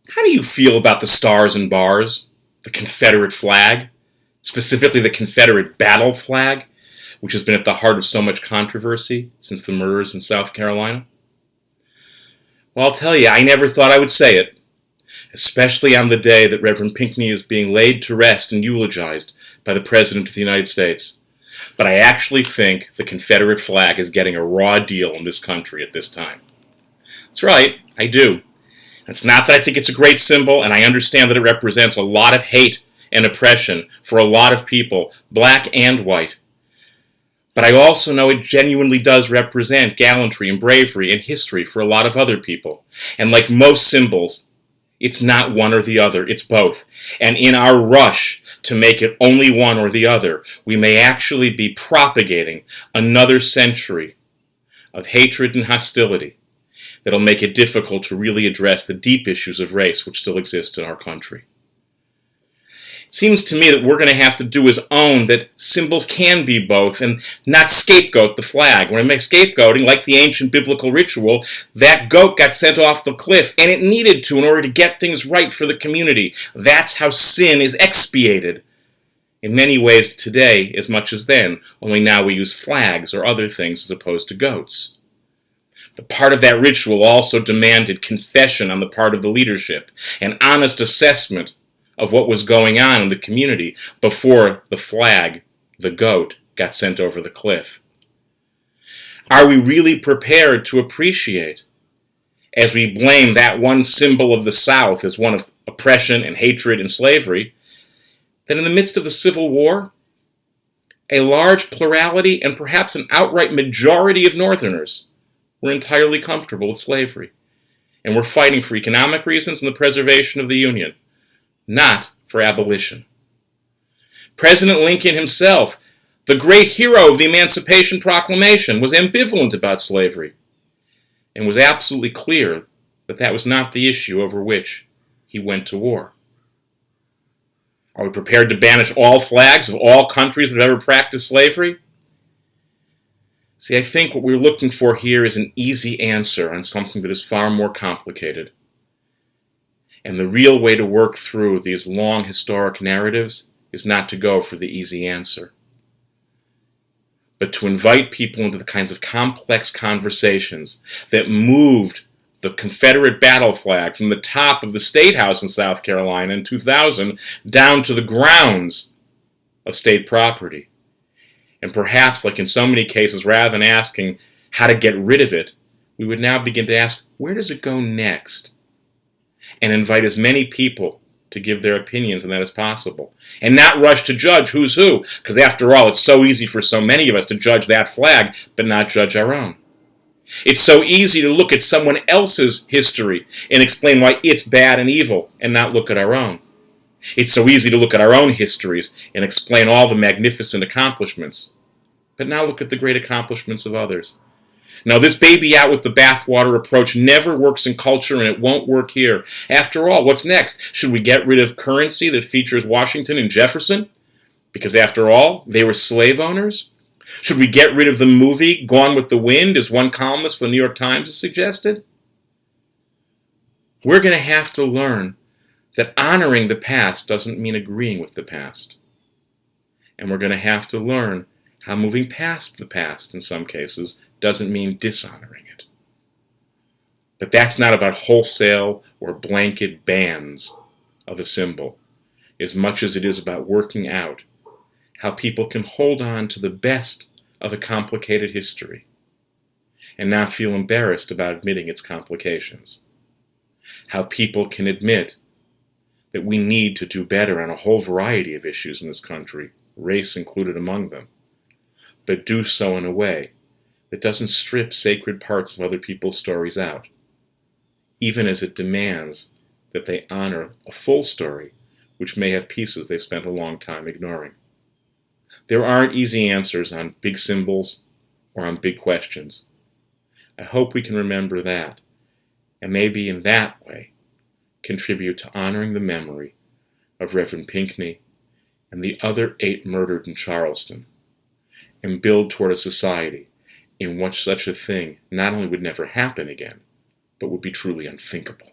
How do you feel about the stars and bars, the Confederate flag, specifically the Confederate battle flag, which has been at the heart of so much controversy since the murders in South Carolina? Well, I'll tell you, I never thought I would say it, especially on the day that Reverend Pinckney is being laid to rest and eulogized by the President of the United States. But I actually think the Confederate flag is getting a raw deal in this country at this time. That's right, I do. It's not that I think it's a great symbol, and I understand that it represents a lot of hate and oppression for a lot of people, black and white. But I also know it genuinely does represent gallantry and bravery and history for a lot of other people. And like most symbols, it's not one or the other, it's both. And in our rush to make it only one or the other, we may actually be propagating another century of hatred and hostility that'll make it difficult to really address the deep issues of race which still exist in our country. It seems to me that we're going to have to do is own that symbols can be both and not scapegoat the flag. When I make scapegoating, like the ancient biblical ritual, that goat got sent off the cliff, and it needed to in order to get things right for the community. That's how sin is expiated. In many ways today, as much as then, only now we use flags or other things as opposed to goats. But part of that ritual also demanded confession on the part of the leadership, an honest assessment of what was going on in the community before the flag, the goat, got sent over the cliff. Are we really prepared to appreciate, as we blame that one symbol of the South as one of oppression and hatred and slavery, that in the midst of the Civil War, a large plurality and perhaps an outright majority of Northerners were entirely comfortable with slavery and were fighting for economic reasons and the preservation of the Union, not for abolition. President Lincoln himself, the great hero of the Emancipation Proclamation, was ambivalent about slavery and was absolutely clear that that was not the issue over which he went to war. Are we prepared to banish all flags of all countries that have ever practiced slavery? See, I think what we're looking for here is an easy answer on something that is far more complicated. And the real way to work through these long historic narratives is not to go for the easy answer, but to invite people into the kinds of complex conversations that moved the Confederate battle flag from the top of the State House in South Carolina in 2000 down to the grounds of state property. And perhaps, like in so many cases, rather than asking how to get rid of it, we would now begin to ask, where does it go next? And invite as many people to give their opinions on that as possible. And not rush to judge who's who, because after all, it's so easy for so many of us to judge that flag, but not judge our own. It's so easy to look at someone else's history and explain why it's bad and evil, and not look at our own. It's so easy to look at our own histories and explain all the magnificent accomplishments, but now look at the great accomplishments of others. Now, this baby out with the bathwater approach never works in culture, and it won't work here. After all, what's next? Should we get rid of currency that features Washington and Jefferson? Because after all, they were slave owners? Should we get rid of the movie Gone with the Wind, as one columnist for the New York Times has suggested? We're going to have to learn that honoring the past doesn't mean agreeing with the past. And we're going to have to learn how moving past the past, in some cases, doesn't mean dishonoring it. But that's not about wholesale or blanket bans of a symbol, as much as it is about working out how people can hold on to the best of a complicated history and not feel embarrassed about admitting its complications. How people can admit that we need to do better on a whole variety of issues in this country, race included among them, but do so in a way that doesn't strip sacred parts of other people's stories out, even as it demands that they honor a full story which may have pieces they've spent a long time ignoring. There aren't easy answers on big symbols or on big questions. I hope we can remember that, and maybe in that way contribute to honoring the memory of Reverend Pinckney and the other 8 murdered in Charleston, and build toward a society in which such a thing not only would never happen again, but would be truly unthinkable.